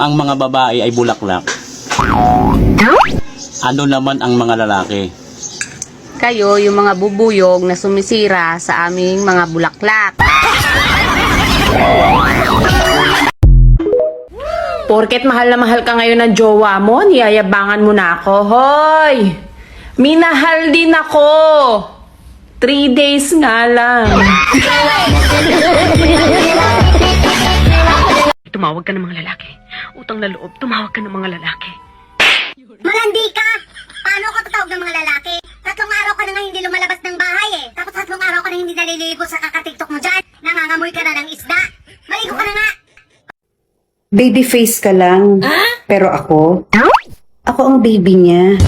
ang mga babae ay bulaklak, ano naman ang mga lalaki? Kayo, yung mga bubuyog na sumisira sa aming mga bulaklak. Porket mahal na mahal ka ngayon ng jowa mo, niyayabangan mo na ako. Hoy! Minahal din ako! 3 days nga lang. Tumawag ka ng mga lalaki. Utang na loob, tumawag ka ng mga lalaki. Malandi ka! Paano ako tatawag ng mga lalaki? 3 araw ka na nga hindi lumalabas ng bahay eh. Tapos 3 araw ka na hindi naliligo sa kakatiktok mo dyan. Nangangamoy ka na ng isda. Maligo ka na nga! Baby face ka lang. Pero ako ang baby niya.